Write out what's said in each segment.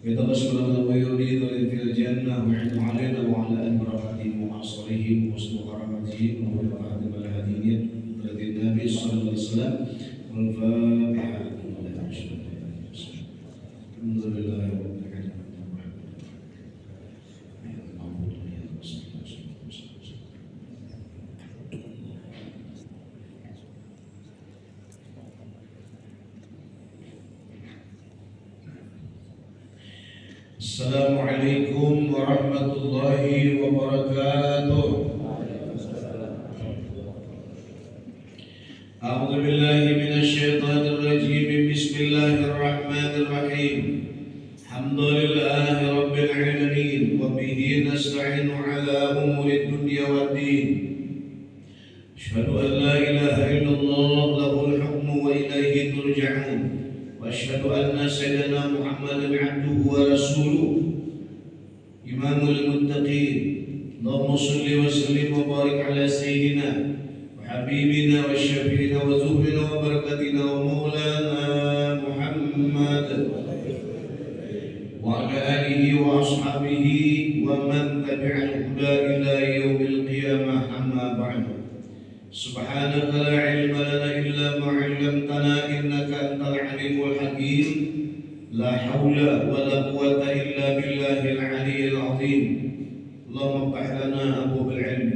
يتغشى لنا ويريد في الجنة ويعد علينا وعلى آل بركاته وعصره وحسن كرامته ونور خاتم الهديين الذي النبي صلى الله عليه وسلم والفاتحة. الحمد لله رب العالمين. Assalamualaikum warahmatullahi wabarakatuh. A'udzu billahi minasy syaithanir rajim. Bismillahirrahmanirrahim. Alhamdulillahi rabbil alamin wa bihi nasta'inu ala umuri dunya waddin. Asyhadu an la ilaha illallah lahul hukmu wa ilaihi turja'un. وأشهد أن سيدنا محمدا عبده ورسوله إمام المتقين. اللهم صل وسلم وبارك على سيدنا وحبيبنا وشفيعنا وزهرنا وبركتنا ومولانا محمد وعلى آله وأصحابه ومن تبع الهدى إلى يوم القيامة. أما بعد، سبحانك لا علم لنا إلا ما علمتنا إنك أنت العليم الحكيم. لا حول ولا قوة إلا بالله العلي العظيم. اللهم افتح لنا أبواب العلم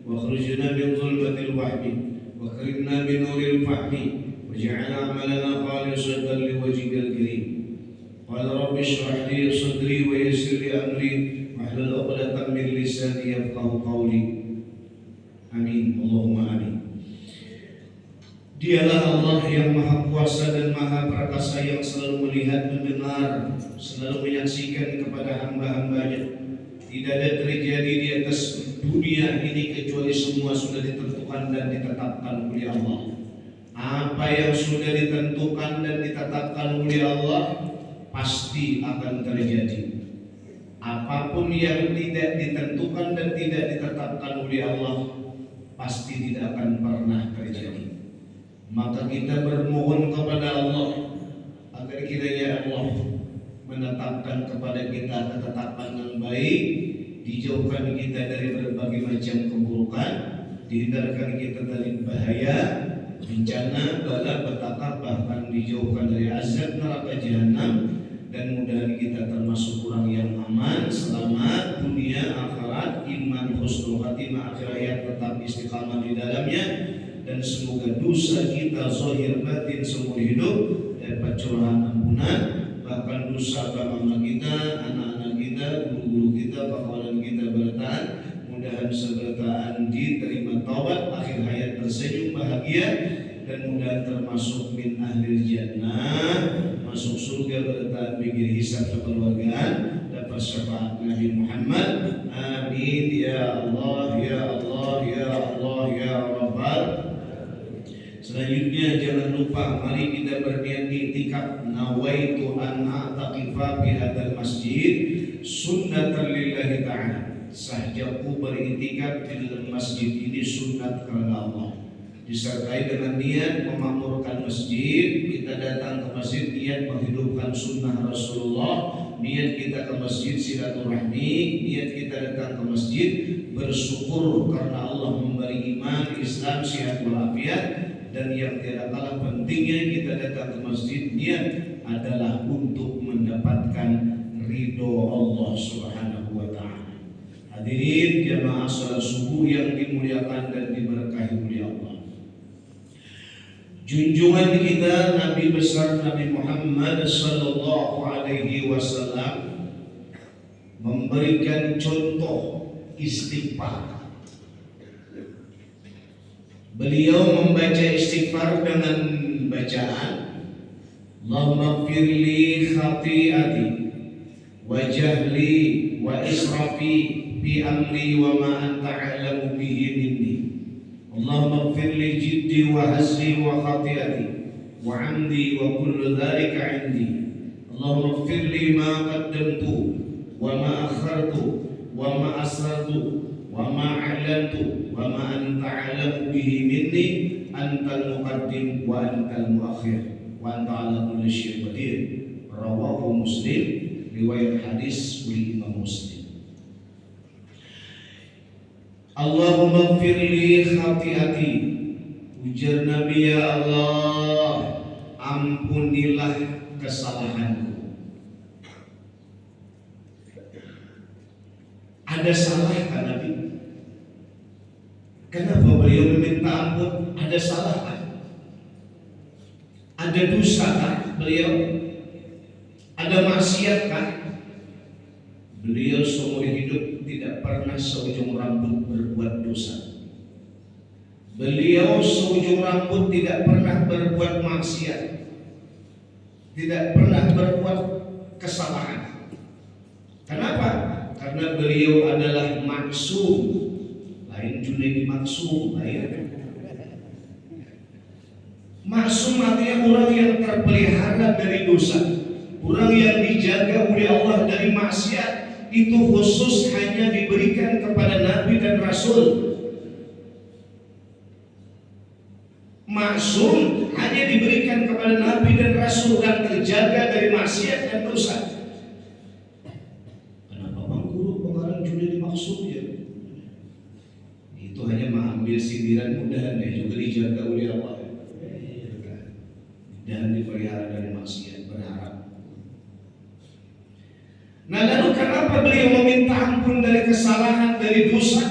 واخرجنا من ظلمة الوهم واكرمنا بنور الفهم واجعل عملنا خالصا لوجهك الكريم. قال رب اشرح لي صدري ويسر لي أمري واحلل عقدة من لساني يفقهوا قولي. Amin, Allahumma amin. Dialah Allah yang maha kuasa dan maha perkasa, yang selalu melihat, mendengar, selalu menyaksikan kepada hamba-hambanya. Tidak ada terjadi di atas dunia ini kecuali semua sudah ditentukan dan ditetapkan oleh Allah. Apa yang sudah ditentukan dan ditetapkan oleh Allah pasti akan terjadi. Apapun yang tidak ditentukan dan tidak ditetapkan oleh Allah pasti tidak akan pernah terjadi. Maka kita bermohon kepada Allah agar kiranya Allah menetapkan kepada kita ketetapan yang baik, dijauhkan kita dari berbagai macam keburukan, dihindarkan kita dari bahaya, bencana, bala, petaka, bahkan dijauhkan dari azab neraka jahanam. Dan mudah-mudahan kita termasuk orang yang aman, selamat dunia, akhirat, iman, husnul khatimah, akhir hayat tetap istiqamah di dalamnya. Dan semoga dosa kita zahir batin seumur hidup dapat curahan ampunan. Bahkan dosa bapa kita, anak-anak kita, guru-guru kita, pakawalan kita bertahan. Mudah-mudahan sebertaan diterima taubat, akhir hayat tersenyum bahagia, dan mudah termasuk min ahlil jannah, masuk surga bertahan bigir hisab kekeluargaan, dapat syafaat Nabi Muhammad. Amin ya Allah ya Allah ya Allah ya Rabbal. Selanjutnya jangan lupa mari kita berniat i'tikaf. Nawaitu an a'taqifa fi hadzal masjid sunnatan lillahi ta'ala. Sahjaku beriktikaf di dalam masjid ini sunnat karena Allah, disertai dengan niat memakmurkan masjid. Kita datang ke masjid niat menghidupkan sunnah Rasulullah, niat kita ke masjid silaturahmi, niat kita datang ke masjid bersyukur karena Allah memberi iman, Islam, sehat walafiat. Dan yang tidak kalah pentingnya kita datang ke masjid niat adalah untuk mendapatkan ridho Allah Subhanahu wa ta'ala. Hadirin jamaah salat subuh yang dimuliakan dan diberkahi oleh Allah. Junjungan kita Nabi besar Nabi Muhammad sallallahu alaihi wasallam memberikan contoh istighfar. Beliau membaca istighfar dengan bacaan Allahumma firli khati'ati wa jahli wa israfi fi amri wa ma anta a'lamu bihi minni. Allahumma firli jiddi wa hasri wa khati'ati wa amdi wa kullu dhalika indi. Allahumma firli ma qaddamtu wa ma akhartu wa ma asrartu wa ma a'lantu wa ma anta a'lamu bihi minni. Antal muqaddim wa antal muakhir wa anta ala kulli syai'in qadir. Rawahu Muslim. riwayat hadis oleh Imam Muslim. Allahumma gfirli khati'ati, ujar Nabi, ya Allah, ampunilah kesalahanku. Ada salah kan Nabi? Kenapa beliau meminta ampun? Ada salah kan? Ada dosa kan beliau? Ada maksiat kan? Beliau seumur hidup tidak pernah seujung rambut berbuat dosa. Beliau seujung rambut tidak pernah berbuat maksiat, tidak pernah berbuat kesalahan. Kenapa? Karena beliau adalah maksum, lain Junaidi maksum, lain. Maksum artinya orang yang terpelihara dari dosa, orang yang dijaga oleh Allah dari maksiat. Itu khusus hanya diberikan kepada Nabi dan Rasul. Maksum hanya diberikan kepada Nabi dan Rasul dan terjaga dari maksiat dan dosa. Kenapa Bang Guru pengarang Junaidi maksum ya? Itu hanya mengambil sindiran, mudahan ya juga dijaga oleh Allah dan dipelihara dari maksiat, berharap. Nah, lalu kenapa beliau meminta ampun dari kesalahan, dari dosa?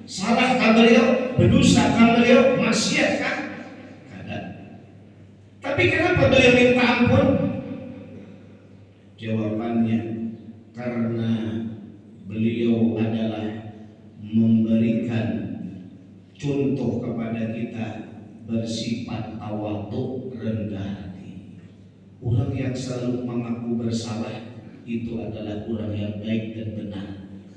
Salah kan beliau? Berdosa kan beliau? Maksiat kan? Kada. Tapi kenapa beliau minta ampun? Jawabannya karena beliau adalah memberikan contoh kepada kita bersifat tawadhu, rendah hati. Orang yang selalu mengaku bersalah itu adalah orang yang baik dan benar.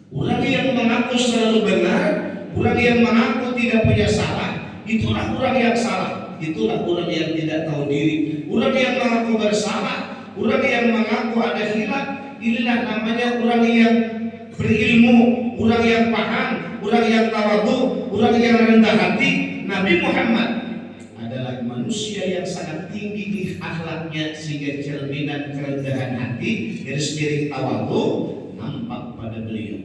Orang yang mengaku selalu benar, orang yang mengaku tidak punya salah, itulah orang yang salah. Itulah orang yang tidak tahu diri. Orang yang mengaku bersalah, orang yang mengaku ada hilaf, inilah namanya orang yang berilmu, orang yang paham, orang yang tawadhu, orang yang rendah hati. Nabi Muhammad adalah manusia yang sangat tinggi di akhlaknya, sehingga cerminan kerendahan hati, garis miring tawadhu nampak pada beliau.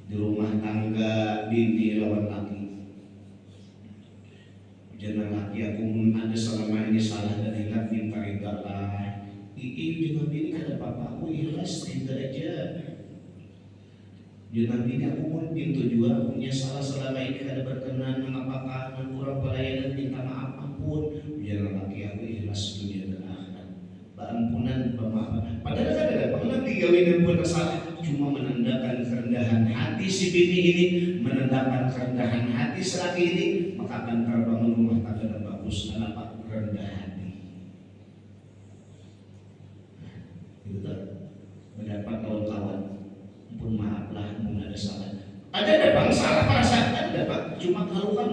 Di rumah tangga bini lawan laki, jangan laki aku ada selama ini salah dan hilaf, minta ridhalah. Dengan bini kada apa-apa, aku ikhlas tidak aja. Jangan bini aku pun pintu juga punya salah selama ini kada berkenan, mengapakah kurang pelayanan, minta maaf ampun. Jangan laki aku ikhlas dunia dan akhirat, ampunan pemaafan. Padahal kada pernah digawin dan buat salah, cuma menandakan kerendahan hati si bini ini, menandakan kerendahan hati si laki ini, maka akan terbangun rumah tangga dan bagus. Kenapa? Rendah hati. Itu mendapat kawan-kawan, pun maaflah, pun ada salah. Ada bang salah perasaan ada pak, cuma kalau kan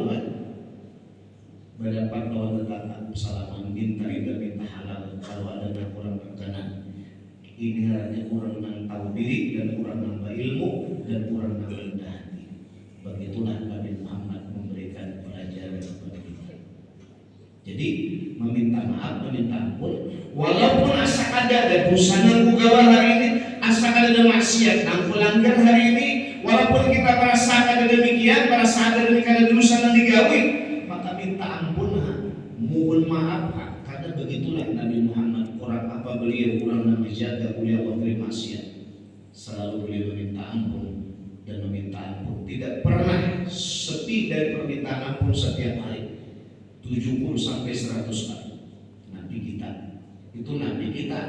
mendapat kawan tetangga salaman, minta ridha, minta halal. Kalau ada yang kurang berkenan, ini hanya kurang yang tahu diri dan kurang nambah ilmu dan kurang nambah rendah hati. Begitulah Nabi Muhammad memberikan pelajaran kepada kita. Jadi meminta maaf, meminta ampun, walaupun asak ada dosa yang kugawa hari ini, asak ada maksiat yang kulanggar hari ini, walaupun kita merasakan ada demikian, merasa ada demikian dosa yang digawi, maka minta ampun, mohon maaf. Karena begitulah Nabi Muhammad, orang apa beliau, orang yang dijaga oleh Allah dari maksiat, selalu beliau meminta ampun dan meminta ampun, tidak pernah sepi dari permintaan ampun setiap hari, 70 sampai 100 kali. Nabi kita itu Nabi kita.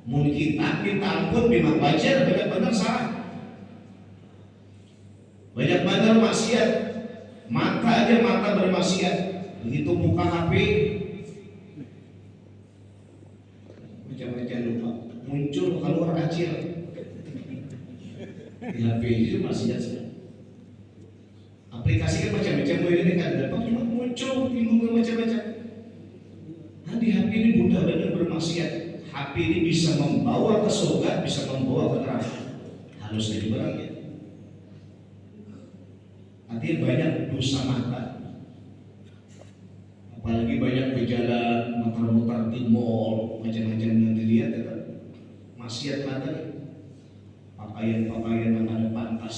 Mun kita minta ampun memang wajar, banyak benar salah, banyak benar maksiat. Mata aja mata bermaksiat, begitu buka HP macam-macam lupa muncul keluar kecil di HP itu maksiat. Aplikasi kan macam-macam, ini kan dapat cuma muncul timbul macam-macam. Nah, di HP ini mudah benar bermaksiat. HP ini bisa membawa ke surga, bisa membawa ke neraka. Harus jadi barang ya. Artinya banyak dosa mata, apalagi banyak berjalan, muter-muter di mall, macam-macam yang dilihat ya. Maksiat lagi. Pakaian-pakaian yang ada pantas,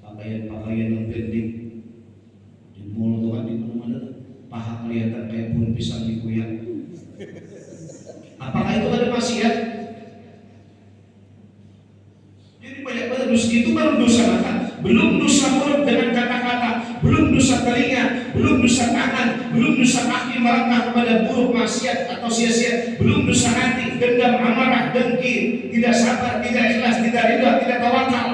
pakaian-pakaian yang pendek. Di mall tuh kan di mana-mana, paha kelihatan kayak pohon pisang dikuyak. Apakah itu ada maksiat? Jadi banyak banget dosa itu baru dosa mata. Belum dosa mulut dengan kata-kata, belum dosa telinga, belum dosa tangan, belum dosa kaki melangkah kepada buruk maksiat atau sia-sia, belum dosa hati, dendam, amarah, dengki, tidak sabar, tidak ikhlas, tidak ridha, tidak tawakal,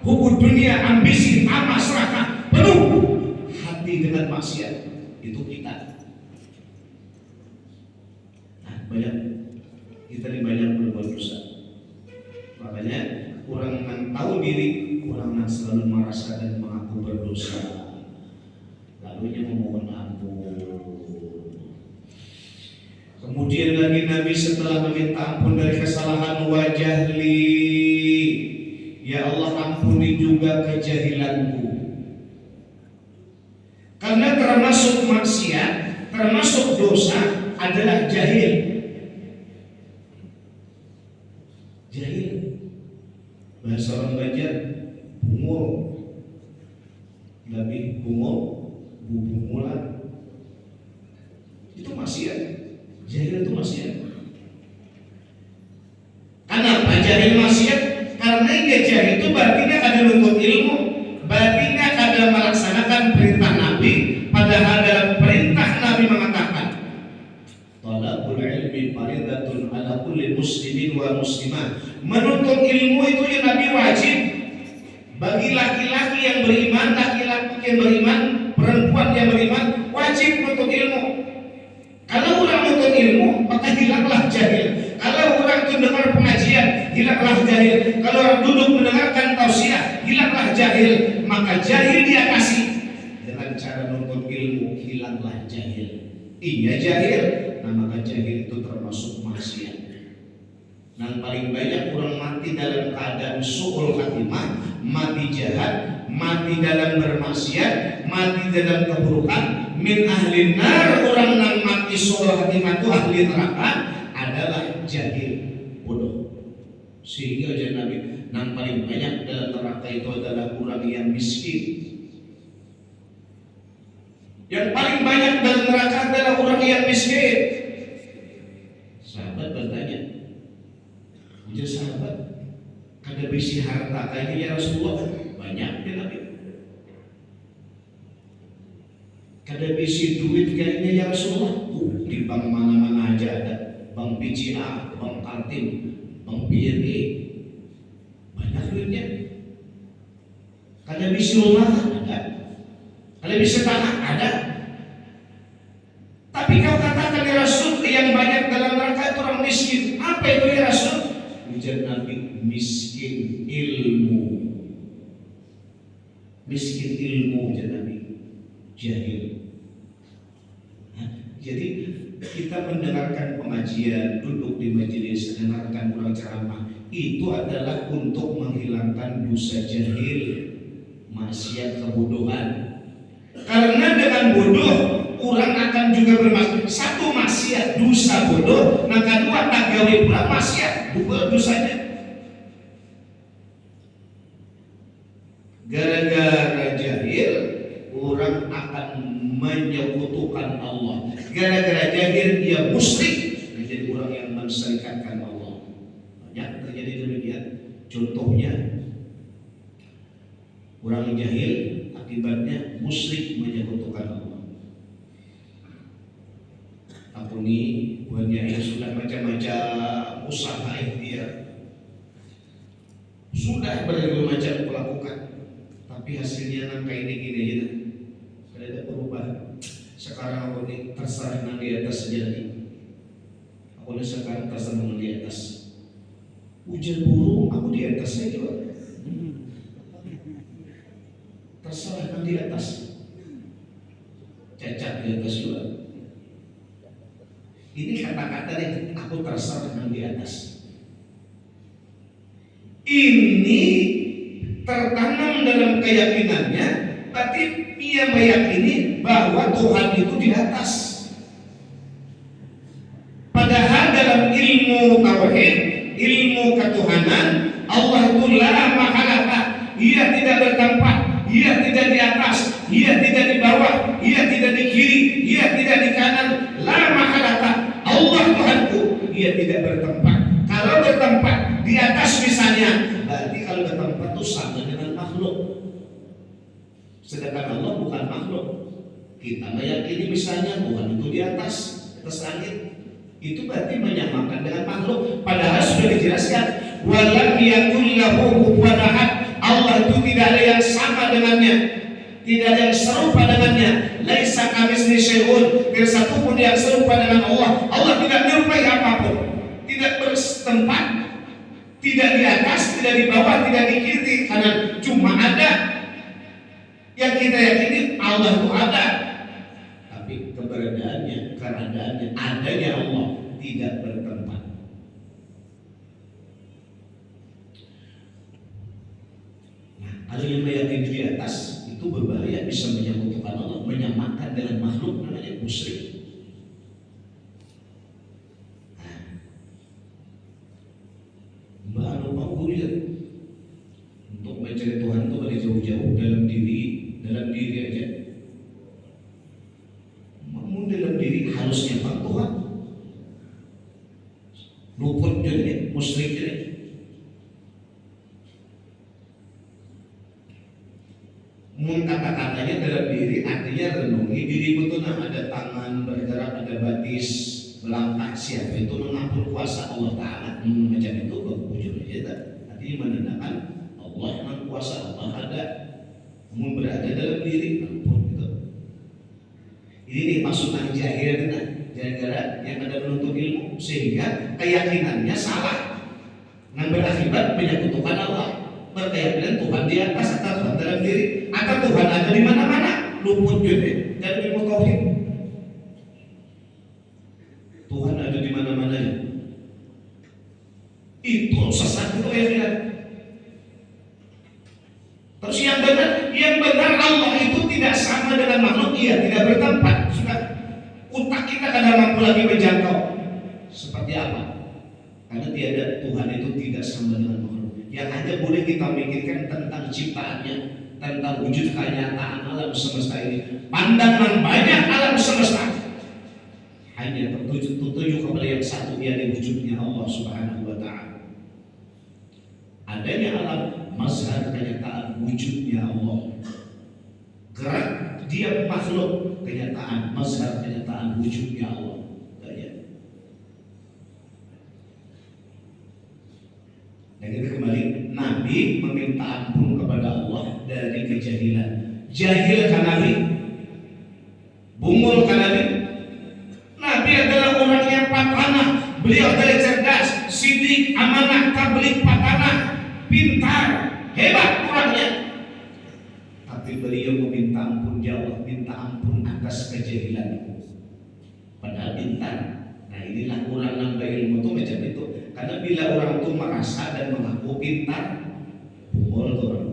hubud dunia, ambisi, tamak, serakah, penuh hati dengan maksiat. Itu kita. Nah, kita ini banyak berbuat dosa. Makanya kurang tahu diri, kurang selalu merasa dan mengaku berdosa, lalunya memohon ampun. Kemudian lagi Nabi setelah meminta ampun dari kesalahan, wajahli, ya Allah ampuni juga kejahilanku. Karena termasuk maksiat, termasuk dosa adalah jahil. Jahil, bahasa orang Banjar, bungul, lebih bungul, bubungulan, itu maksiat. Jahil itu maksiat. Kenapa jahil maksiat? Karena dia jahil itu berarti dia kada nuntut ilmu, berarti dia kada melaksanakan perintah Nabi, padahal dalam perintah Nabi mengatakan talabul ilmi faridatun ala kulli muslimin wa muslimah. Menuntut ilmu itu ya Nabi wajib bagi laki-laki yang beriman, laki-laki yang beriman, perempuan yang beriman wajib menuntut ilmu. Kalau orang menuntut ilmu maka hilanglah jahil. Kalau orang itu dengar pengajian hilanglah jahil. Kalau orang duduk mendengarkan tausiah hilanglah jahil. Maka jahil dia kasih dengan cara menuntut ilmu, hilanglah jahil. Iya jahil, nah maka jahil itu termasuk maksiat. Yang paling banyak orang mati dalam keadaan su'ul khatimah, mati jahat, mati dalam bermaksiat, mati dalam keburukan. Min ahli nar, orang yang mati su'ul khatimah itu ahli neraka adalah jahil, bodoh. Sehingga aja Nabi, yang paling banyak dalam neraka itu adalah orang yang miskin. Yang paling banyak dalam neraka adalah orang yang miskin. Sahabat bertanya, ujar sahabat, kada bisi harta kayaknya ya Rasulullah? Banyak ya Nabi. Kada bisi duit kayaknya ya Rasulullah? Di bank mana-mana aja ada. Bank BCA, bank Kaltim, bank BNI, banyak duitnya. Kada bisi rumah ada. Kada bisi tanah ada. Tapi kau katakan ya Rasul, yang banyak dalam neraka itu orang miskin. Apa itu ya Rasul? Ujar Nabi, miskin ilmu. Miskin ilmu ujar Nabi, jahil. Jadi kita mendengarkan pengajian, duduk di majelis, mendengarkan orang ceramah, itu adalah untuk menghilangkan dosa jahil, maksiat, kebodohan. Karena dengan bodoh orang akan juga bermaksiat. Satu maksiat, dosa bodoh, nah kedua tak gawe pula maksiat, dua dosanya. Gara-gara jahil orang akan menyekutukan Allah. Gara-gara jahil dia musyrik, menjadi orang yang menserikatkan Allah. Banyak terjadi demikian. Contohnya orang jahil akibatnya musyrik menyekutukan Allah. Aku ini buatnya yang sudah macam-macam usaha dia, sudah berbagai macam melakukan, tapi hasilnya nang kayak gini aja, ada perubahan. Sekarang aku ini terserah nang di atas saja nih. Aku ini sekarang terserah nang di atas. Hujan burung aku di atasnya juga. Terserah nang di atas. Cacat di atas juga. Ini kata-kata nih, aku terserah nang di atas. Ini tertanam dalam keyakinannya, tapi dia meyakini bahwa Tuhan itu di atas. ilmu tauhid, ilmu ketuhanan. Allah itu la mahalata, ia tidak bertempat, ia tidak di atas, ia tidak di bawah, ia tidak di kiri, ia tidak di kanan. La mahalata, Allah Tuhanku, ia tidak bertempat. Kalau bertempat di atas misalnya, berarti kalau bertempat itu sama dengan makhluk. Sedangkan Allah bukan makhluk. Kita meyakini misalnya Tuhan itu di atas langit, itu berarti menyamakan dengan makhluk. Padahal sudah dijelaskan, walam yakul lahu kufuwan ahad. Allah itu tidak ada yang sama dengannya, tidak ada yang serupa dengannya. Laisa kamitslihi syai'un, tidak satu pun yang serupa dengan Allah. Allah tidak menyerupai apapun, tidak bertempat, tidak di atas, tidak di bawah, tidak di kiri kanan, cuma ada. Yang kita yakini Allah itu ada, tapi keberadaannya, keadaannya, adanya Allah tidak bertempat. Nah, kalau yang meyakini di atas itu berbahaya, bisa menyekutukan Allah, menyamakan dengan makhluk, namanya musyrik. Mbak mau kuliah untuk mencari Tuhan itu dari jauh-jauh dalam diri aja. Mau dalam diri harus nyembah Tuhan. Luput jadi musyrik jadi. Kata-katanya dalam diri artinya renungi diri betul. Ada tangan bergerak, ada batis melangkah, siapa itu mengatur kuasa Allah Ta'ala. Macam itu bujur aja. Artinya menandakan Allah yang kuasa, Allah ada, berada dalam diri pun gitu. Ini nih masukan jahil dengan gara-gara yang ada menuntut ilmu sehingga keyakinannya salah, yang berakibat menyekutukan Allah, berkeyakinan Tuhan di atas atau Tuhan dalam diri atau Tuhan ada di mana-mana. Luput juga dari ilmu tauhid. Tuhan ada di mana-mana. Itu sesat, itu keyakinan. Terus yang benar Allah itu tidak sama dengan makhluk, ia tidak bertempat. Sudah, otak kita kadang mampu lagi menjangkau seperti apa? Karena tiada, Tuhan itu tidak sama dengan makhluk. Yang hanya boleh kita mikirkan tentang ciptaannya, tentang wujud kenyataan alam semesta ini. Pandangan banyak alam semesta hanya tertuju kepada yang satu, yaitu wujudnya Allah Subhanahu wa Ta'ala. Adanya alam mazhar kenyataan wujudnya Allah. Gerak dia makhluk kenyataan mazhar kenyataan wujudnya Allah. Dan kita kembali, Nabi meminta ampun kepada Allah dari kejahilan. Jahil kan Nabi? Bungul kan Nabi? Nabi adalah orang yang patanah. Beliau adalah cerdas, sidik, amanah, tabligh, patanah, pintar, hebat orangnya. Tapi beliau meminta ampun, ya Allah, minta ampun atas kejahilan. Padahal pintar. Nah, inilah orang nambah ilmu itu macam itu. Karena bila orang itu merasa dan mengaku pintar, bungol itu orang.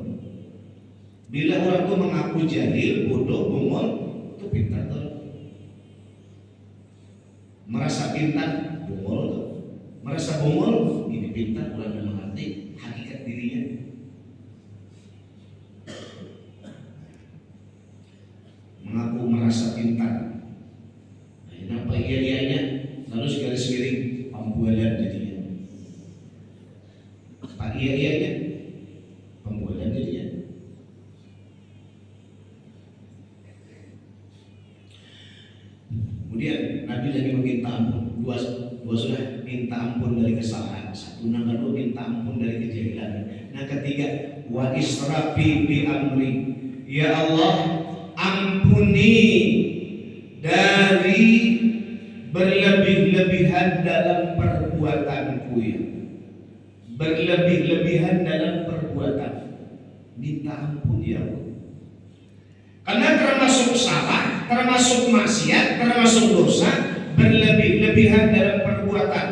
Bila orang itu mengaku jahil, bodoh, bungol, itu pintar tuh. Merasa pintar, bungol tuh. Merasa bungol, ini pintar, orang yang mengerti hakikat dirinya. Mengaku merasa pintar. Nah, kenapa iya-iyanya? Lalu segaris miring pembualan jadinya. Pak iya-iyanya pembualan jadinya. Kemudian Nabi lagi meminta ampun. Dua sudah minta ampun dari kesalahan. Satu, nomor dua minta ampun dari kejahilan. Nah ketiga, wa israfi bi amri. Ya Allah, ampuni dari berlebih-lebihan dalam perbuatanku ya. Berlebih-lebihan dalam perbuatan. Minta ampun ya Allah. Karena termasuk salah, termasuk maksiat, termasuk dosa, berlebih-lebihan dalam perbuatan.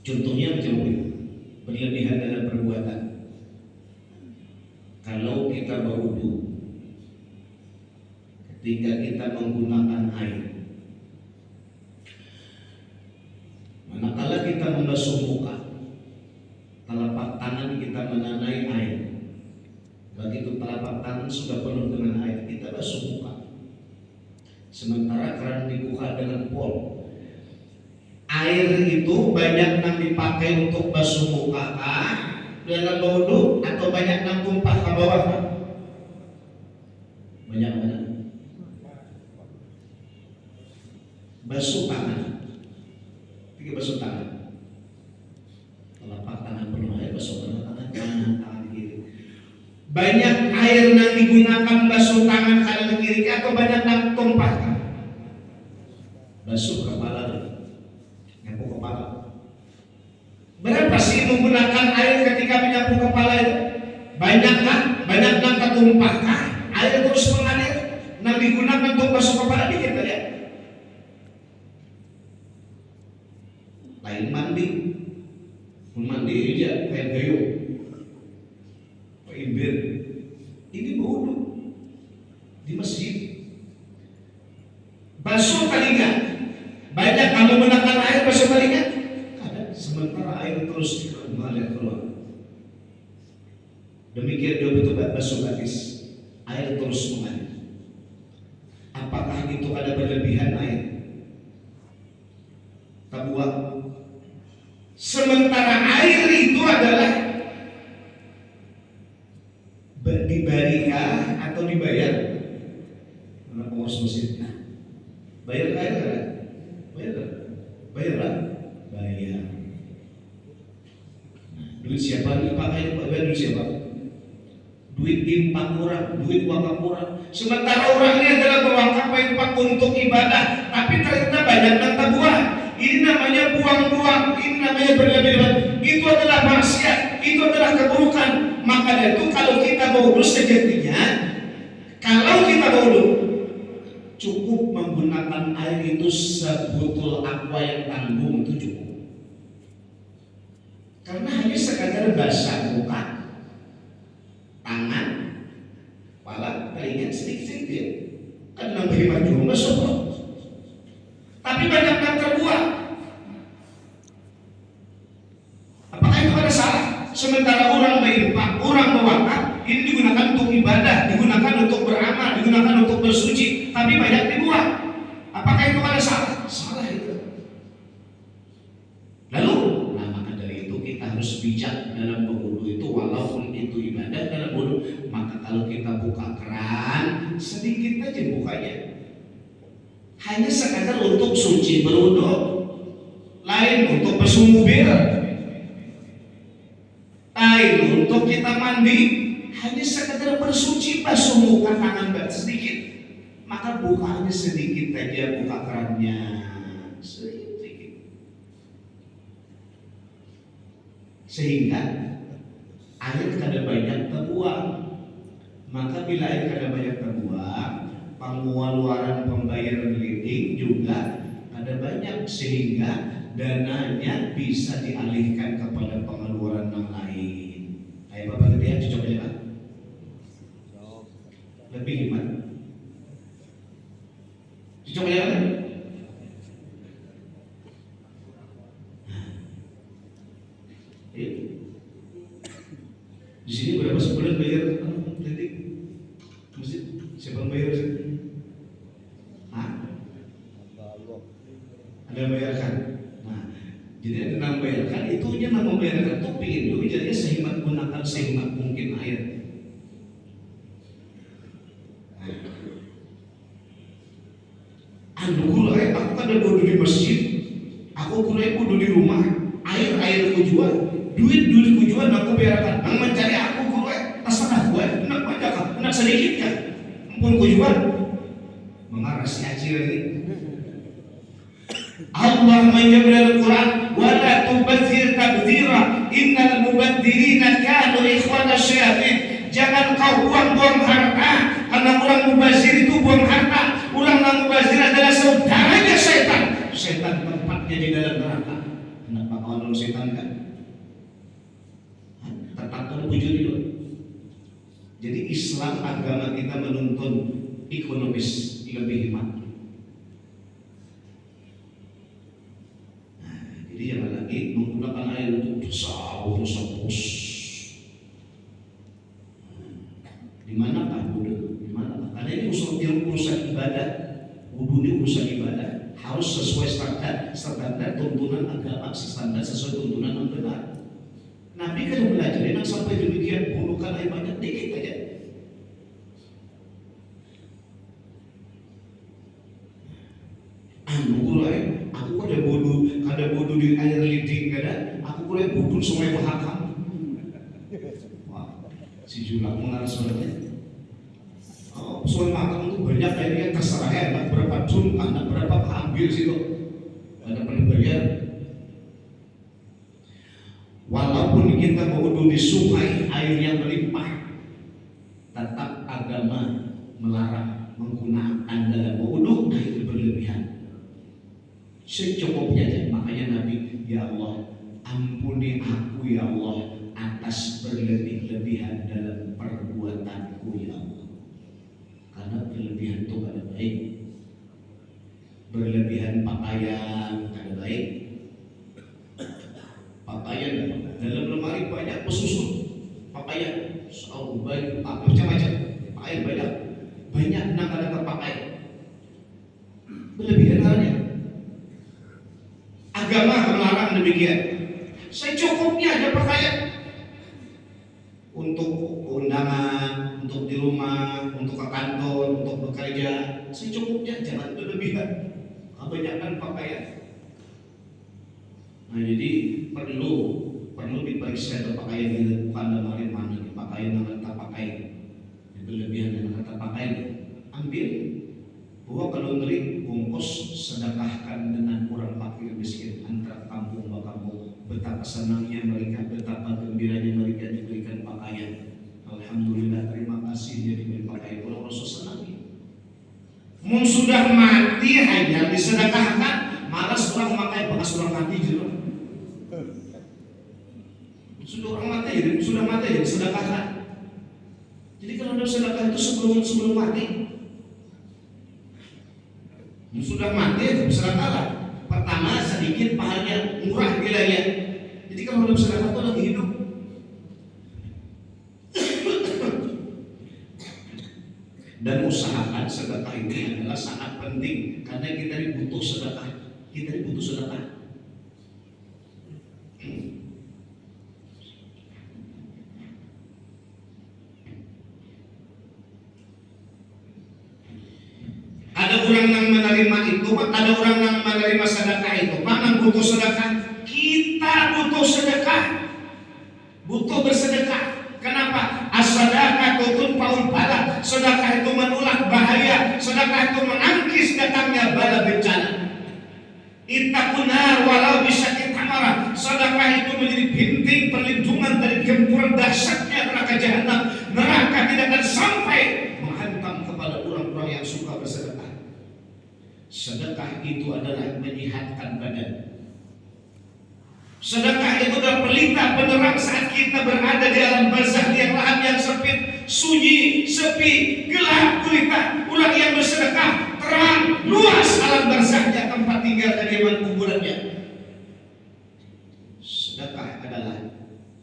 Contohnya macam ini, berlebihan dalam perbuatan. Kalau kita berwudu, ketika kita menggunakan air, kita membasuh muka, telapak tangan kita menanai air. Begitu telapak tangan sudah penuh dengan air, kita basuh muka. Sementara keran dibuka dengan pol. Air itu banyak yang dipakai untuk basuh muka dalam wudu atau banyak yang tumpah ke bawah? Banyak mana? Basuh tangan. Tiga basuh tangan. Telapak tangan penuh air, basuh tangan kanan, tangan kiri. Banyak air yang digunakan basuh tangan kanan kiri atau banyak yang tumpah? Basuh kepala, nyapu kepala. Berapa sih menggunakan air ketika menyapu kepala itu? Banyakkah? Banyak yang ketumpahkah? Air terus mengalir. Yang digunakan untuk basuh kepala dikit aja. Lain mandi aja kayak gayung, imbir. Ini wudu di masjid. Basuh telinga, banyak kamu menggunakan air basuh telinga. Ada, sementara air terus mengalir keluar. Demikian juga betul basuh batis, air terus mengalir. Apakah itu ada berlebihan air? Tabuak. Sementara air itu adalah diberikan atau dibayar? Mana pengurus masjid? Bayar air kan? Bayar lah. Bayar. Duit siapa dipakai? Bayar duit siapa? Duit infak orang, duit wakaf orang. Sementara orang ini adalah berwakaf infak untuk ibadah, tapi ternyata banyak yang terbuang. Ini namanya buang-buang, ini namanya berlebihan. Itu adalah maksiat, itu adalah keburukan. Maka itu kalau kita wudu sejatinya, kalau kita wudu cukup menggunakan air itu sebutul aqua yang tanggung itu cukup. Karena hanya sekadar basah muka, tangan, kepala, telinga sedikit-sedikit. Kan nambah baju masuk. Tapi banyak yang terbuang. Apakah itu ada salah? Sementara orang berinfak, orang mewakaf, ini digunakan untuk ibadah, digunakan untuk beramal, digunakan untuk bersuci, tapi banyak dibuang. Apakah itu ada salah? Salah itu. Lalu, maka dari itu kita harus bijak dalam berwudu itu, walaupun itu ibadah dalam wudu. Maka kalau kita buka keran, sedikit aja bukanya. Hanya sekadar untuk suci berwudu, lain untuk basuh mobil, lain untuk kita mandi. Hanya sekadar bersuci basuh muka tangan sedikit, maka bukanya sedikit aja, buka kerannya sedikit, sehingga air kada banyak terbuang. Maka bila air kada banyak terbuang, pengeluaran pembayaran listrik juga ada banyak, sehingga dananya bisa dialihkan kepada pengeluaran yang lain. Ayo Bapak Ketua, cocok ya Pak? Lebih hemat. Cocok ya Pak? Di sini berapa sebulan bayar listrik? Masjid siapa bayar sih? Ada bayarkan. Nah, jadi ada yang bayarkan, itunya yang membayarkan tuh pingin juga jadinya sehemat, gunakan sehemat mungkin air. Aduh, aku kan ada wudu di masjid, aku kurang wudu di rumah, air kujuan, duit kujuan aku bayarkan. Yang mencari aku kurang, terserah gue, nak banyak kan, nak sedikit kan, pun kujuan, mengarah si acil ini. Allah menyebut Al-Quran, wala tubadzir tabdzira, innal mubadzirina kanu ikhwana syayatin. Jangan kau buang-buang harta, karena orang mubazir itu buang harta. Orang yang mubazir adalah saudaranya setan. Setan tempatnya di dalam neraka. Kenapa kawan setan kan? Tetap terwujud itu. Jadi Islam agama kita menuntun ekonomis lebih hemat. Jadi jangan lagi lagi menggunakan air untuk dosa bos. Di manakah wudhu? Di manakah? Karena ini urusan ibadah. Wudhu ini urusan ibadah. Harus sesuai standar tuntunan agama, standar sesuai tuntunan yang benar. Nabi kan belajarin sampai demikian bunuhkan air banyak dikit aja. Aku ada bodoh di air liding kada. Aku boleh bodoh sungai Mahakam. Wah, si Julak mengarah suaranya. Sungai Mahakam itu banyak airnya terserah anak berapa drum, anak berapa ambil situ. Ada perlu bayar. Walaupun kita berwudu di sungai air yang melimpah, tetap agama melarang menggunakan dalam wudu air berlebihan. Secukupnya aja. Makanya Nabi, ya Allah, ampuni aku ya Allah atas berlebih-lebihan dalam perbuatanku ya Allah. Karena berlebihan itu kada baik. Berlebihan pakaian kada baik. Pakaian dalam lemari banyak pesusun pakaian, soal baju macam-macam, pakaian banyak nak kada terpakai. Berlebihan halnya. Agama melarang demikian. Secukupnya aja pakaian. Untuk undangan, untuk di rumah, untuk ke kantor, untuk bekerja, secukupnya, jangan berlebihan. Kebanyakan pakaian. Nah, jadi perlu diperiksa pakaian yang bukan lemari mana, pakaian yang kita pakai, berlebihan yang kita pakai, ambil. Bahwa kalau ngeri bungkus sedekahkan dengan orang fakir miskin antara kampung ke kampung. Betapa senangnya mereka, betapa gembiranya mereka diberikan pakaian. Alhamdulillah, terima kasih dia diberi pakaian. Orang Rasul senangnya. Mun sudah mati hanya disedekahkan, malas orang memakai bekas orang mati juga. Sudah mati jadi sedekahkan. Jadi kalau ada sedekah itu sebelum mati. Sudah mati bersedekah. Pertama sedikit pahalanya murah nilainya. Jadi kalau belum sedekah itu lagi hidup. Dan usahakan sedekah ini adalah sangat penting karena kita butuh sedekah. Ada orang yang menerima itu, ada orang yang menerima sedekah itu. Mana butuh sedekah? Kita butuh sedekah, butuh bersedekah. Kenapa? As-sadaqah tunfaul bala. Sedekah itu menolak bahaya. Sedekah itu menangkis datangnya bala bencana. Ittaqunar walau bisyaqi tamara. Sedekah itu menjadi binting perlindungan dari gempuran dahsyatnya neraka jahanam. Neraka tidak akan sampai menghantam kepada orang-orang yang suka bersedekah. Sedekah itu adalah menyehatkan badan. Sedekah itu adalah pelita penerang saat kita berada di alam barzakh yang lahan yang sempit, sunyi, sepi, gelap gulita. Orang yang bersedekah terang, luas alam barzakhnya, tempat tinggal kediaman kuburannya. Sedekah adalah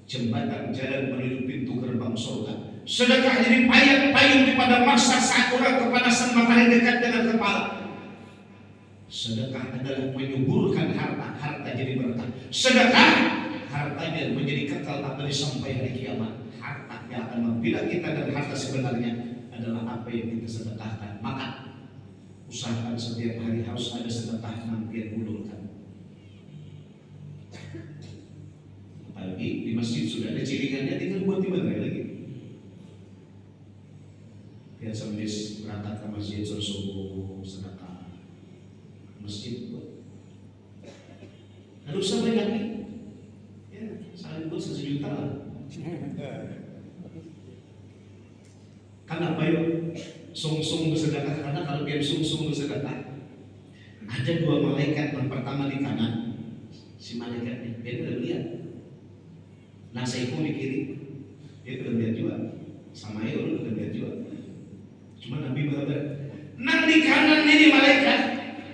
jembatan jalan menuju pintu gerbang surga. Sedekah jadi payung di pada masa saat orang kepanasan matahari dekat dengan kepala. Sedekah adalah menyuburkan harta jadi berkah. Sedekah hartanya menjadi kekal tak boleh sampai hari kiamat. Harta yang akan membela kita dan harta sebenarnya adalah apa yang kita sedekahkan. Maka usahakan setiap hari harus ada sedekah nanti yang bulurkan. Apalagi di masjid sudah ada ciringannya, tinggal buat di mana lagi. Biasa berangkat ke masjid subuh sedekah. Masjid buat. Harus sampai lagi. Ya, saya buat 1 juta lah. Kenapa yuk sung-sung bersedekah? Karena kalau dia sung-sung bersedekah, ada 2 malaikat. Yang pertama di kanan, si malaikat dia tidak lihat. Nah saya pun di kiri, dia tidak lihat juga. Sama ya orang tidak lihat juga. Cuma Nabi berkata, nah di kanan ini malaikat.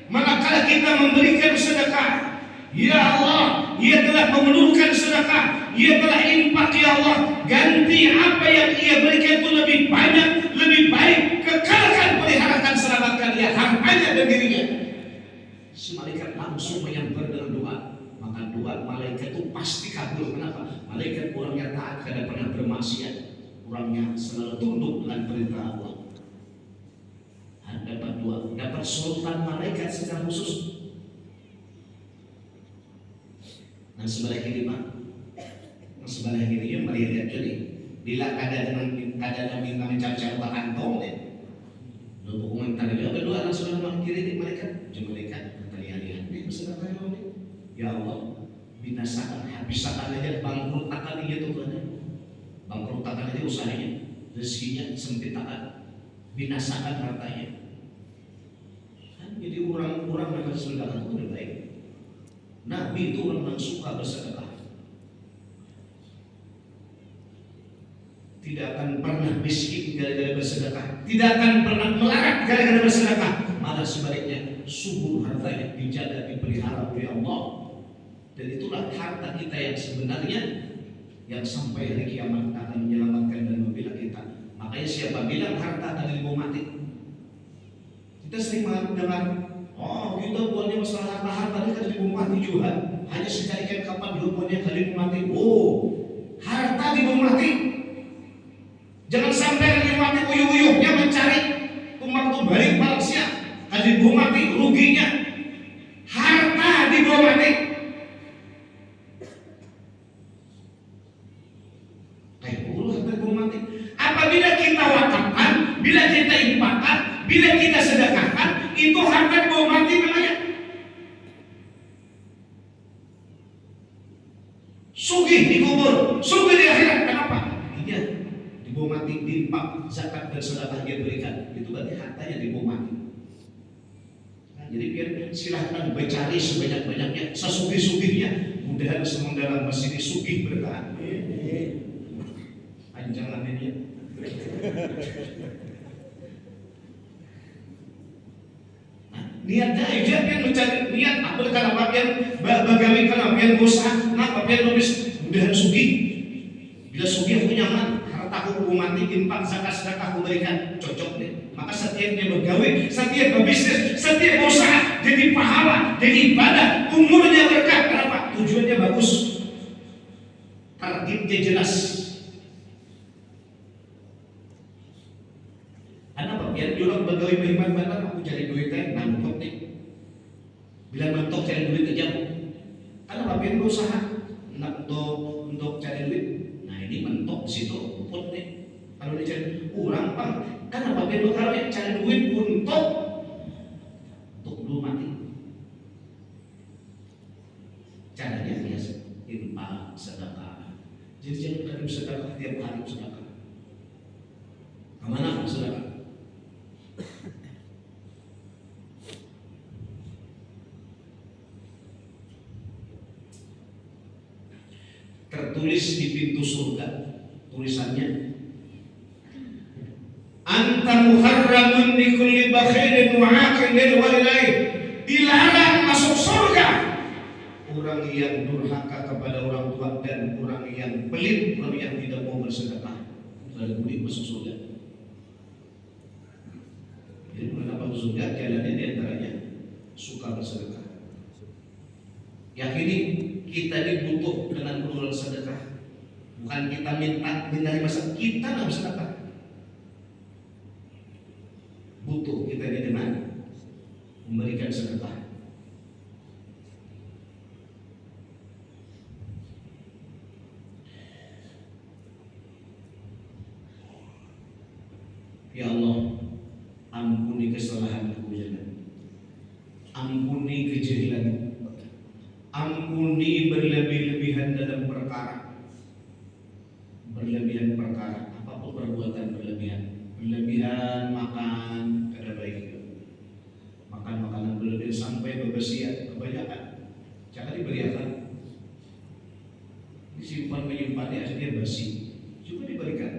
Manakala kita memberikan sedekah Ya Allah, ia telah memenuhkan sedekah, ia telah infak. Ya Allah, ganti apa yang ia berikan itu lebih banyak, lebih baik. Kekalkan, peliharakan, selamatkan ia, hartanya dan dirinya. Si malaikat langsung menyambar dengan doa. Maka doa malaikat itu pasti kabul. Kenapa? Malaikat orangnya taat, tidak pernah bermaksiat, orangnya selalu tunduk dengan perintah Allah. Dapat doa, dapat sultan malaikat secara khusus. Nah sebelah kiri Pak, sebelah kiri yang melihat jadi bila ada minta mencari-cari kantong ya, lalu komentar dia berdoa langsung sebelah kiri malaikat, malaikat kata lihat ini bersedekah ya Allah, binasakan, habisakan aja, bangkrutakan dia tuh kan, bangkrutakan aja usahanya, rezekinya sempitakan, binasakan hartanya. Jadi orang-orang yang bersedekah itu lebih baik. Nabi itu orang yang suka bersedekah, tidak akan pernah miskin gara-gara bersedekah, tidak akan pernah melarat gara-gara bersedekah, malah sebaliknya subur hartanya dijaga, dipelihara oleh Allah. Dan itulah harta kita yang sebenarnya yang sampai hari kiamat akan menyelamatkan dan membela kita. Makanya siapa bilang harta akan dibawa mati? Kita sering mendengar, oh kita buatnya masalah harta ini kan dibawa mati juga. Hanya sekali kapan juga buatnya kali mati. Oh, harta dibawa mati. Jangan sampai kali mati uyuh-uyuhnya mencari tumbang balik manusia. Kali dibawa mati ruginya. Harta dibawa mati. Kayak bulu harta dibawa mati. Apabila kita wakafkan, bila kita infakkan, bila kita sedekahkan, itu harta dibawa mati namanya. Sugih dikubur, sugih di akhirat. Kenapa? Iya, dibawa mati, diinfak, zakat dan sedekah dia berikan. Itu berarti hartanya dibawa mati. Nah, jadi biar silahkan mencari sebanyak-banyaknya, sesugih-sugihnya. Mudahan semua dalam masjid sugih berkah. Anjangan ini. Niatnya aja yang mencari niat apa kalau yang bagaimana kalau yang usaha kenapa yang nulis mudahan sugih, bila sugih aku nyaman hartaku mati infak zakat sedekah aku berikan cocok deh. Maka setiap dia bergawe, setiap berbisnis, setiap usaha jadi pahala, jadi ibadah, umurnya berkah. Kenapa? Tujuannya bagus, targetnya jelas. Kenapa? Biar orang bergawe beriman-iman aku cari duitnya nantok nih. Bila nantok cari duit aja. Kenapa? Biar berusaha untuk cari duit. Nah ini mentok di situ put nih. Kalau dicari kurang Pak. Kenapa? Biar kalau cari duit untuk dulu mati. Caranya biasa infak sedekah. Jadi jangan kadang sedekah tiap hari sedekah. Kemana sedekah? Tertulis di pintu surga tulisannya anta muharramun li kulli bakhilin wa aqilin walilaih, dilarang masuk surga orang yang durhaka kepada orang tua dan orang yang pelit, orang yang tidak mau bersedekah. Tidak boleh masuk surga. Jadi kenapa masuk surga? Jalannya diantaranya suka bersedekah. Yakini kita ini butuh dengan pengeluaran sedekah. Bukan kita minta dari masa kita nggak bersedekah. Butuh kita ini dengan memberikan sedekah. Ya Allah, ampuni kesalahanku ya Allah. Ampuni kejahilan, ampuni berlebih-lebihan dalam perkara, berlebihan perkara, apapun perbuatan berlebihan makan kada baik, makan makanan berlebihan sampai berbersihan kebanyakan, jangan diberikan, disimpan menyimpannya akhirnya bersih, juga diberikan.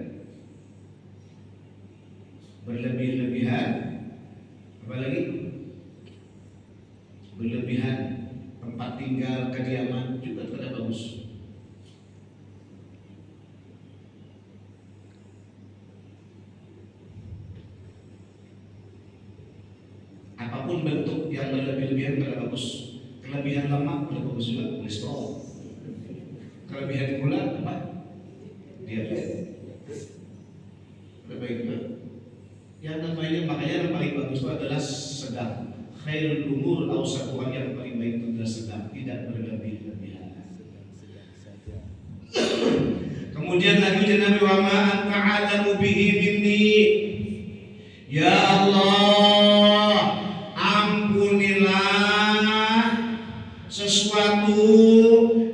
Berlebih-lebihan, apalagi berlebihan tempat tinggal, kediaman juga tidak bagus. Apapun bentuk yang berlebih-lebihan tidak bagus. Kelebihan lemak tidak bagus juga, kolesterol. Kelebihan gula apa? Diabetes. Tidak baik juga. Yang namanya makanya yang paling bagus itu adalah sedang. Khairul umur awsatuha, yang paling baik itu adalah sedang, tidak berlebih-lebihan. Kemudian lagi Nabi wa ma anta a'lamu bihi minni. Ya Allah, ampunilah sesuatu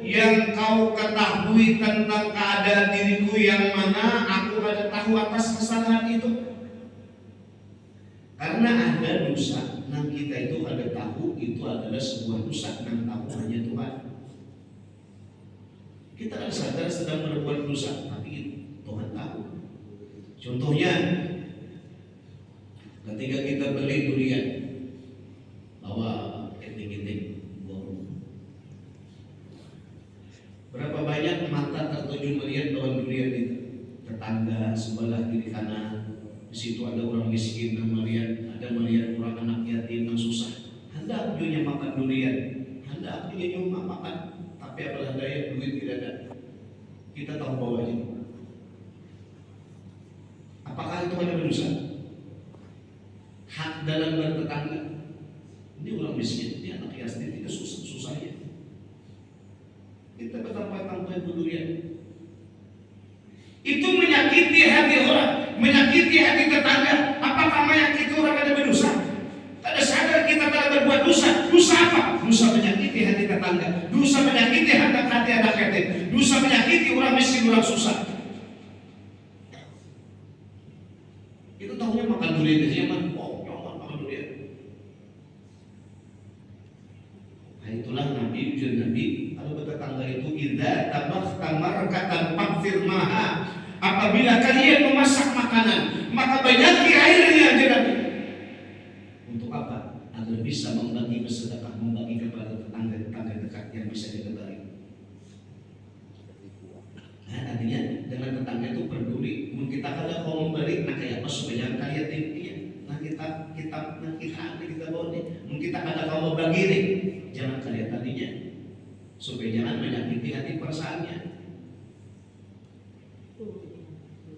yang kau ketahui tentang keadaan diriku yang mana aku ada tahu atas kesalahan itu. Karena ada dosa, nah kita itu ada tahu itu adalah sebuah dosa, yang tahu hanya Tuhan. Kita kan sadar sedang berbuat dosa, tapi Tuhan tahu. Contohnya, ketika kita beli durian, bawa keting-keting, berapa banyak mata tertuju melihat daun durian itu? Tetangga sebelah kiri kanan, di situ ada orang miskin yang melihat, ada melihat orang anak yatim yang susah. Hendak punya makan durian, hendak punya cuma makan, tapi apalah daya duit tidak ada. Kita tahu bahwa ini. Apakah itu ada dosa? Hak dalam bertetangga. Ini orang miskin, ini anak yatim, tidak susahnya. Kita bertampai-tampai durian. Itu menyakiti hati orang, menyakiti hati tetangga. Apakah menyakiti orang ada berdosa? Tak ada sadar kita telah berbuat dosa. Dosa apa? Dosa menyakiti hati tetangga. Dosa menyakiti hati anak yatim. Dosa menyakiti orang miskin, orang susah. Itu tahunya makan durian aja, jangan makan durian. Nah itulah Nabi, ujian Nabi. Kalau bertetangga itu idza tabakhtamar katan fakfir maha. Apabila kalian memasak makanan, maka banyaki airnya aja Nabi. Untuk apa? Agar bisa membagi bersedekah, membagi kepada tetangga-tetangga dekat yang bisa diketahui. Nah, artinya dengan tetangga itu peduli. Kita kalau mau memberi, nah kayak apa supaya jangan kaya tingginya. Nah kita bawa nih. Kita kalau mau berbagi nih, jangan kaya tadinya, supaya jangan menyakiti hati perasaannya.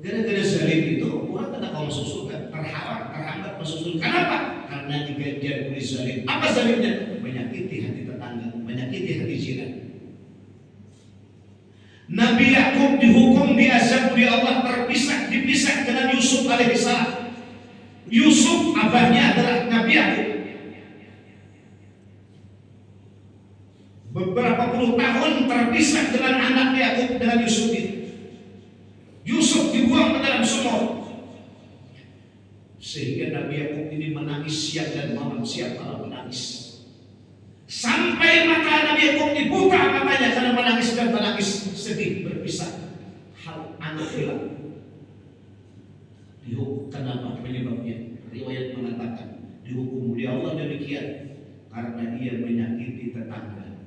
Gara-gara zalim itu orang kena kau masuk surga, terhambat masuk surga. Kenapa? Karena digajar oleh zalim. Apa zalimnya? Menyakiti hati tetangga, menyakiti hati jiran. Nabi Yakub dihukum, diazab oleh Allah, dipisah dengan Yusuf alaihissalam. Yusuf abahnya adalah Nabi Yakub. Beberapa puluh tahun terpisah dengan anak Yakub, dengan Yusuf itu. Yusuf dibuang ke dalam sumur, sehingga Nabi Yakub ini menangis siang dan malam, siang malam menangis. Sampai mata Nabi Yakub dibuka matanya karena menangis dan menangis sedih berpisah. Hal anak hilang. Dihukum kenapa? Penyebabnya riwayat mengatakan dihukum oleh Allah demikian karena dia menyakiti tetangga,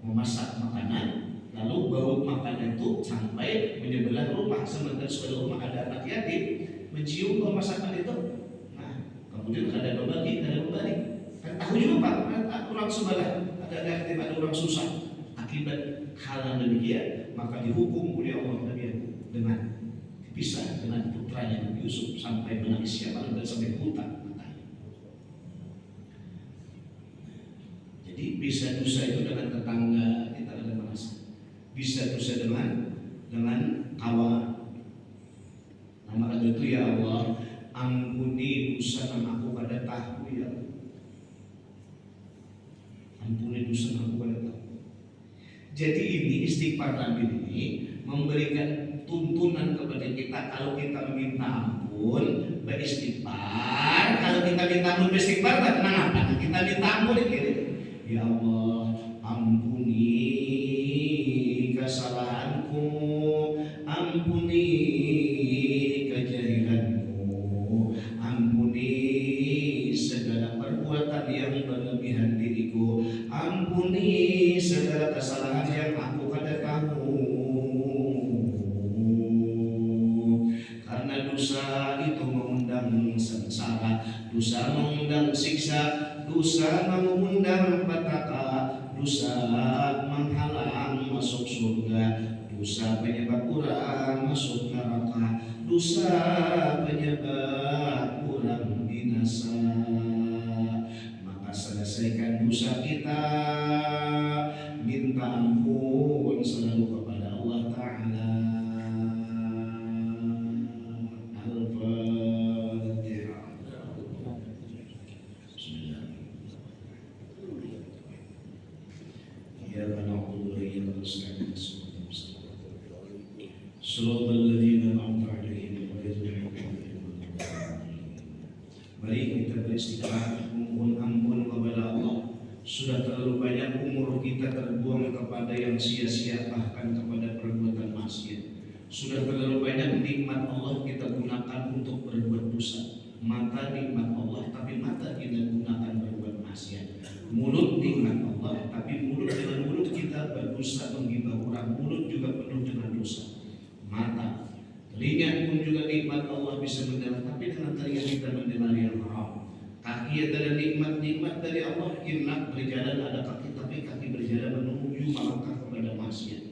memasak makanan. Lalu bau makanan itu sampai menyebelah rumah, sementara sebelah rumah ada anak yatim, mencium bau masakan itu. Nah, kemudian ada berbagi. Kan tahu juga Pak, ada orang sebelah, ada yatim, ada orang susah. Akibat hal yang demikian, maka dihukum oleh Allah dengan dipisah dengan putranya Nabi Yusuf sampai menangis siapa dan sampai buta matanya. Jadi bisa dosa itu dengan tetangga kita ada merasa. Bisa dosa dengan kawan. Nah, maka itu ya Allah, ampuni dosa yang aku pada tahu ya. Ampuni dosa yang aku pada tahu. Jadi ini istighfar Nabi ini memberikan tuntunan kepada kita. Kalau kita meminta ampun beristighfar, kalau kita minta ampun beristighfar, kenapa? Kita minta ampun ini. Ya Allah, ampuni kesalahanku, ampuni kejahilanku, ampuni segala perbuatan yang berlebihan diriku, ampuni ampuni segala kesalahan yang aku kada tahu, karena dosa itu mengundang sengsara, dosa mengundang siksa, dosa mengundang petaka, dosa menghalang masuk surga, dosa penyebab orang masuk neraka, dosa penyebab orang binasa. Maka selesaikan dosa kita, minta ampun selalu kepada Allah Ta'ala. Al-Fatihah. Iyyaka na'budu wa iyyaka nasta'in. Shiratal ladzina an'amta 'alaihim ghairil maghdubi 'alaihim. Mari kita beristighfar, mohon ampun kepada Allah. Sudah terlalu banyak umur kita terbuang kepada yang sia-sia, bahkan kepada perbuatan maksiat. Sudah terlalu banyak nikmat Allah kita gunakan untuk berbuat dosa. Mata nikmat Allah, tapi mata kita gunakan berbuat maksiat. Mulut nikmat Allah, tapi mulut dengan mulut kita berdosa, menggibah orang. Mulut juga penuh dengan dosa. Mata, telinga pun juga nikmat Allah, bisa mendengar, tapi dengan telinga kita mendengar yang haram. Kaki adalah nikmat dari Allah, enak berjalan ada kaki, tapi kaki berjalan menuju melangkah kepada maksiat.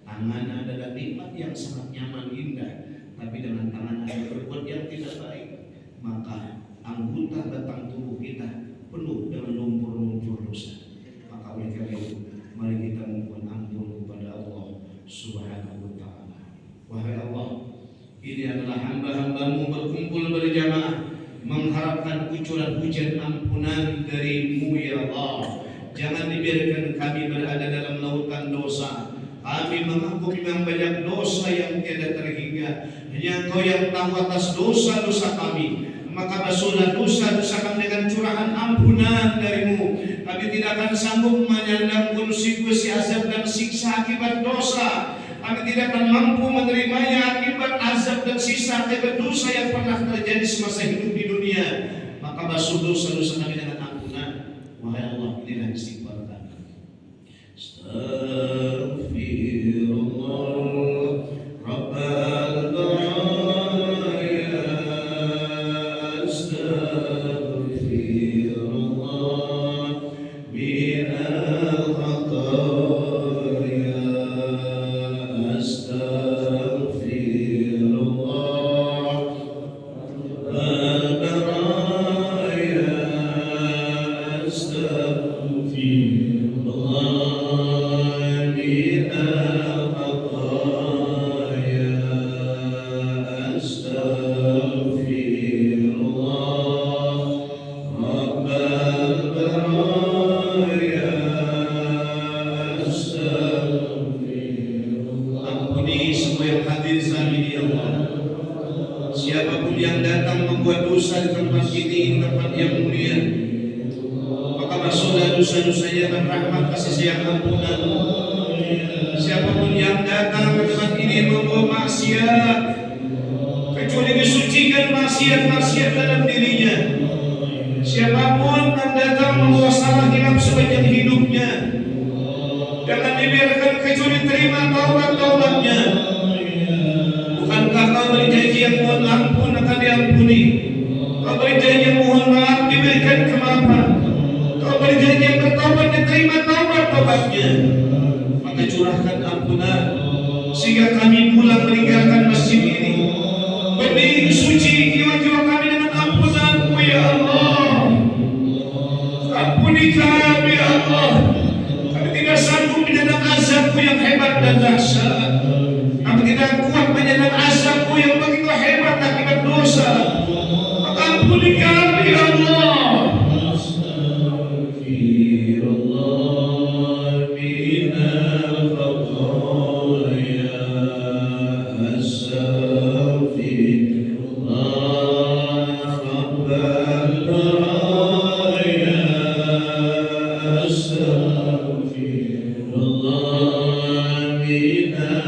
Tangan adalah nikmat yang sangat nyaman, indah, tapi dengan tangan ada berbuat yang tidak baik, maka anggota batang tubuh kita penuh dengan lumpur-lumpur dosa. Maka oleh karena itu, mari kita mohon ampun kepada Allah Subhanahu wa Ta'ala. Wahai Allah, ini adalah hamba-hambamu berkumpul berjamaah mengharapkan kucuran hujan ampunan dari-Mu ya Allah. Jangan dibiarkan kami berada dalam lautan dosa. Kami mengaku memang banyak dosa yang tiada terhingga. Hanya Engkau yang tahu atas dosa-dosa kami. Maka basuhlah dosa-dosa kami dengan curahan ampunan dari-Mu. Kami tidak akan sanggup menyandang konsekuensi azab dan siksa akibat dosa. Kami tidak akan mampu menerimanya akibat azab dan siksa akibat dosa yang pernah terjadi semasa hidup di dunia. Maka basuh dosa-dosa kami dengan ampunan. Wahai Allah, inilah istighfar kami. Astaghfirullah Rabbal baraya. Astaghfirullah minal khataya. Astaghfirullah al-baraya. Astaghfirullah minal khataya. Astaghfirullah rabbal baraya. Ampuni semua yang hadir saat ini ya Allah. Siapapun yang datang membuat dosa di tempat ini, tempat yang mulia, maka basuhlah dosa-dosanya dengan rahmat kasih sayang ampunan. Siapapun yang datang ke tempat ini membawa maksiat, kecuali disucikan maksiat-maksiat dalam dirinya. Siapapun yang datang membawa salah hilang sepanjang hidupnya, jangan dibiarkan kecuali terima taubat-taubatnya. Bukankah Kau berjanji yang mohon ampun akan diampuni? Kau berjanji yang mohon maaf diberikan kemaafan. Kau berjanji yang bertaubat diterima taubat-taubatnya. Maka curahkan ampunan sehingga kami pulang meninggalkan masjid ini. Berdiri suci jiwa-jiwa kami dengan ampunan-Mu ya Allah. Ampuni kami ya Allah. Kami tidak sanggup menyandang azab-Mu yang hebat dan dahsyat. Kami tidak kuat menyandang azab-Mu yang begitu hebat akibat dosa. Maka ampuni kami ya Allah. Astaghfirullah minal khataya. Astaghfirullah rabbal baraya. Astaghfirullah minal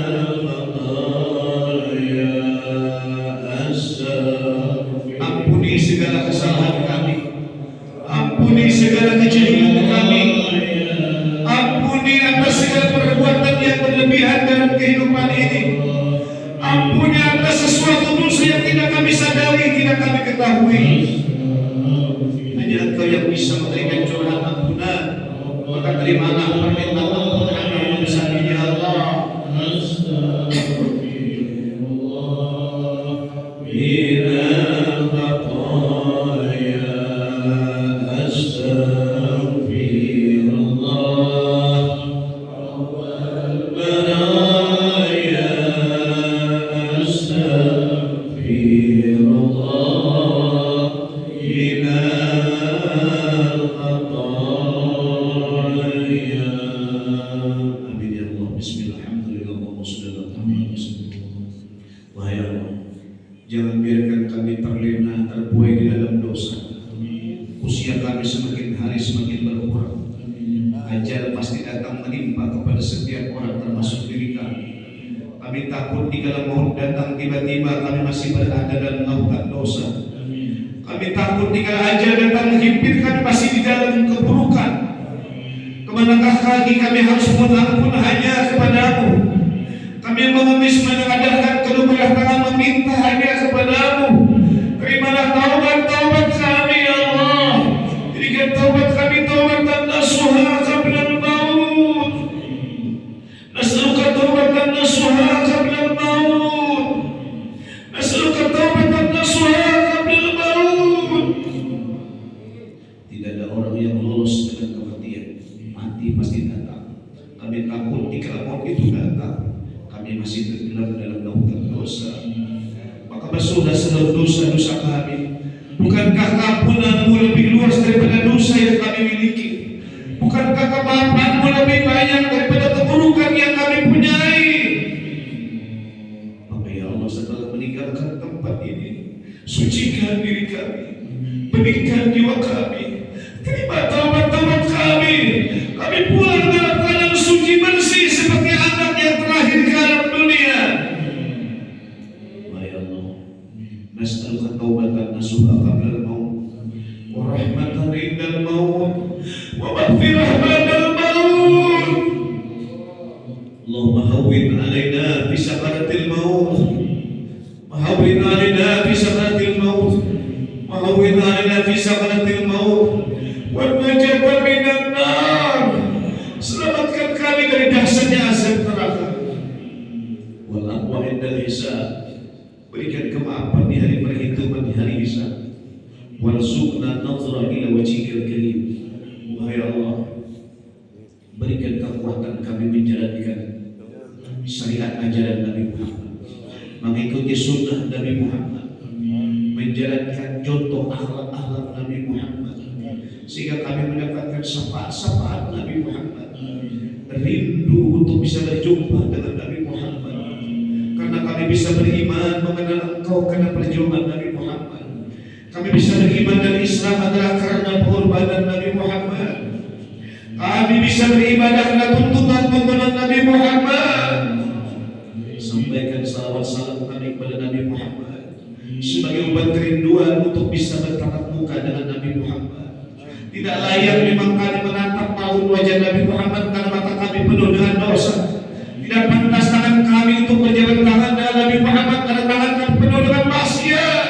Ampuni atas sesuatu dosa yang tidak kami sadari, tidak kami ketahui. Hanya Engkau yang bisa memberikan curahan ampunan. Maka terimalah permintaan ampunan yang besar ini ya Allah. Jangan biarkan kami terlena, terbuai di dalam dosa. Usia kami semakin hari semakin berkurang. Ajal pasti datang menimpa kepada setiap orang termasuk diri kami. Kami takut jika maut datang tiba-tiba kami masih berada dalam lautan dosa. Kami takut jika ajal datang menghimpit kami masih di dalam keburukan. Kemanakah lagi kami harus mohon ampun hanya kepadamu. Kami mengemis mengadahkan kedua belah tangan meminta hanya kepadamu. Terimalah taubat kami ya Allah. Jadikan taubat kami taubatan nasuha qabla al-maut. Nas'aluka taubatan nasuha qabla al-maut. Nas'aluka taubatan nasuha qabla al-maut. Tidak ada orang yang lolos dengan kematian. Mati pasti datang. Kami takut jika maut itu datang kami masih tenggelam dalam lautan dosa. Maka basuhlah seluruh dosa-dosa kami. Bukankah ampunanmu lebih luas daripada dosa yang kami miliki? Bukankah kemahamanmu lebih banyak daripada keburukan yang kami punyai? Maka ya Allah, setelah meninggalkan tempat ini, sucikan diri kami, beningkan jiwa kami, terima taubat-taubat kami. Kami pulang dalam keadaan suci bersih seperti anak yang terakhir ke alam dunia. Ya Allah, nas'aluka taubatan nasuha qabla al-maut wa rahmatan indal maut wa maghfirah ba'dal maut. Allahumma hawwin 'alaina fi sakaratil maut. Hawwin 'alaina fi sakaratil maut. Hawwin 'alaina fi sakaratil maut. Wa najata minan nar. Selamatkan kami dari dahsyatnya azab neraka. Wal aqwa indal hisab. Berikan kemaafan di hari perhitungan, di hari hisab. Warzuqna nadhra ila wajhikal karim. Wahai Allah, berikan kekuatan kami menjalankan syariat ajaran Nabi Muhammad, mengikuti sunnah Nabi Muhammad, menjalankan contoh akhlak-akhlak Nabi Muhammad, sehingga kami mendapatkan syafaat-syafaat Nabi Muhammad. Rindu untuk bisa berjumpa dengan Nabi Muhammad, karena kami bisa beriman mengenal Engkau karena perjuangan Nabi Muhammad. Kami bisa beriman dan Islam adalah karena pengorbanan Nabi Muhammad. Kami bisa beribadah karena tuntunan Nabi Muhammad. Sampaikan salawat salam kami kepada Nabi Muhammad sebagai obat kerinduan untuk bisa bertatap muka dengan Nabi Muhammad. Tidak layak memang kami menatap paut wajah Nabi Muhammad karena mata kami penuh dengan dosa. Tidak pantas tangan kami untuk berjabat tangan dengan Nabi Muhammad karena tangan kami penuh dengan maksiat.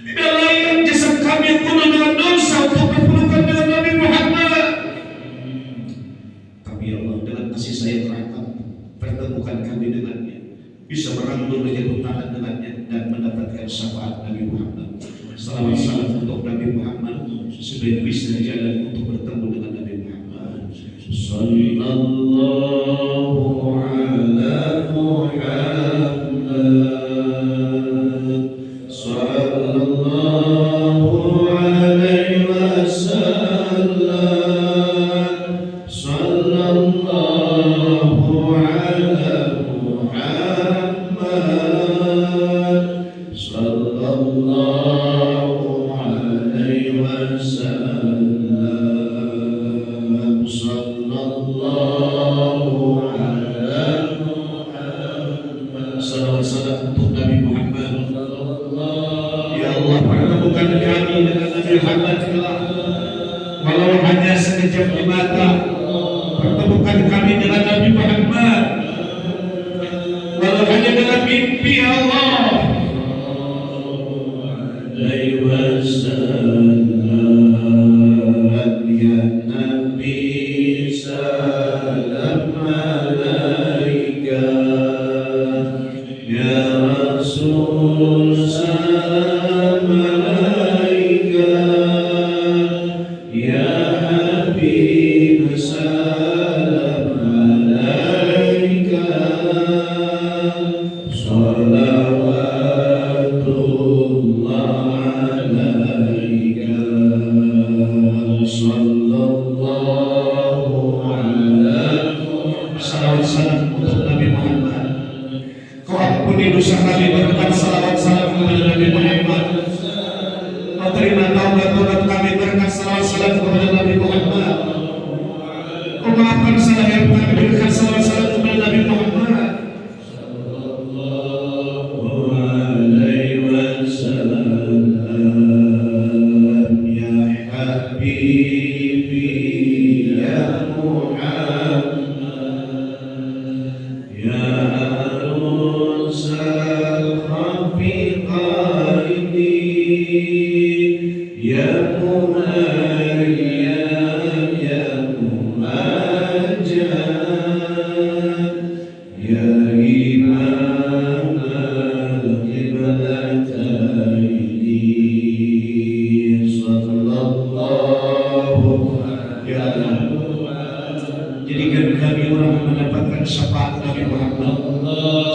Tidak layak jasad kami yang penuh dengan dosa untuk berpelukan dengan Nabi Muhammad. Tapi ya Allah, dengan kasih sayang rahmat, pertemukan kami dengannya, bisa merangkul menjadi tangan dengannya dan mendapatkan syafaat Nabi Muhammad. Salawat salam untuk Nabi Muhammad supaya bisa jalan untuk bertemu dengan Nabi Muhammad. Sallallahu ala Muhammad, sallallahu alaihi wasallam, sallallahu ala Muhammad, sallallahu alaihi wasallam, sallallahu ala Muhammad. Salawat-salam untuk Nabi Muhammad. Ya Allah, pertemukan kami dengan Nabi Muhammad walau hanya sekejap di mata. Pertemukan kami dengan Nabi Muhammad Walau hanya dalam mimpi Allah alaihi wasallam, ya Nabi salam alaika, ya Rasul salam alaika, ya Habib salam alaika, salawatullah alaika, sallallahu alaihi. Salawat salam untuk Nabi Muhammad. Kau ampuni dosa kami berkat salawat salam kepada Nabi Muhammad. Kau terima taubat kami berkat salawat salam kepada Nabi Muhammad. Kau maafkan salah yang kami berkat salawat salam kepada Nabi Muhammad. Sallallahu alaihi wasallam, ya Habibi ya Muhammad, ya Arusal Khafi Qaidi, ya Muhayyam ya Muhajjad, ya Imam al-Qiblataini, sallallahu ya Allah. Jadikan kami orang yang mendapatkan syafaat Nabi Muhammad,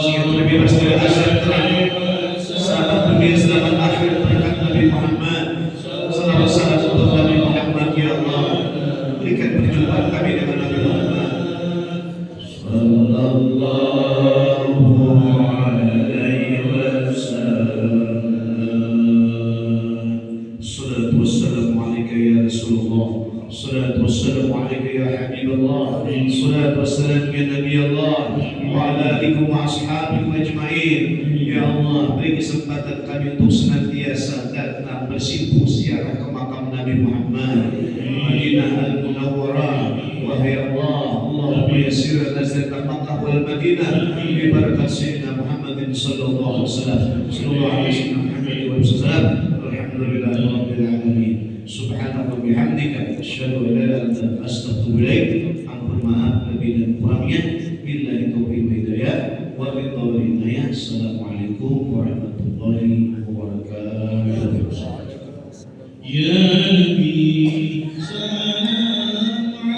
sehingga terbebas dari azab neraka, selamat dunia selamat akhir berkat Nabi Muhammad. Salawat salam untuk Nabi Muhammad, ya Allah. Berikan perjumpaan kami dengan Nabi Muhammad sallallahu alaihi wasallam. Salatu wassalamu alaika ya Rasulullah, salatu wassalamu alaika ya Habibullah, salatu wassalamu ya Nabi Allah, wa ala alikum wa ashabikum ajma'in. Ya Allah, beri kesempatan kami untuk senantiasa datang bersimpuh ziarah ke makam Nabi Muhammad Madinah Al-Munawwarah. Wahai Allah, Allahumma yassir lana Makkah wal Madinah bi barakat sayyidina Muhammadin sallallahu alaihi wasallam. Sallallahu alaihi wasallam. Alhamdulillahi rabbil alamin. Subhanaka wa bihamdika asyhadu an la ilaha illa anta astaghfiruka wa atubu ilaik. Ampun maaf lebih dan kurangnya. Billahi taufiq wal hidayah wa billahi hidayah. Assalamualaikum warahmatullahi wabarakatuh. Ya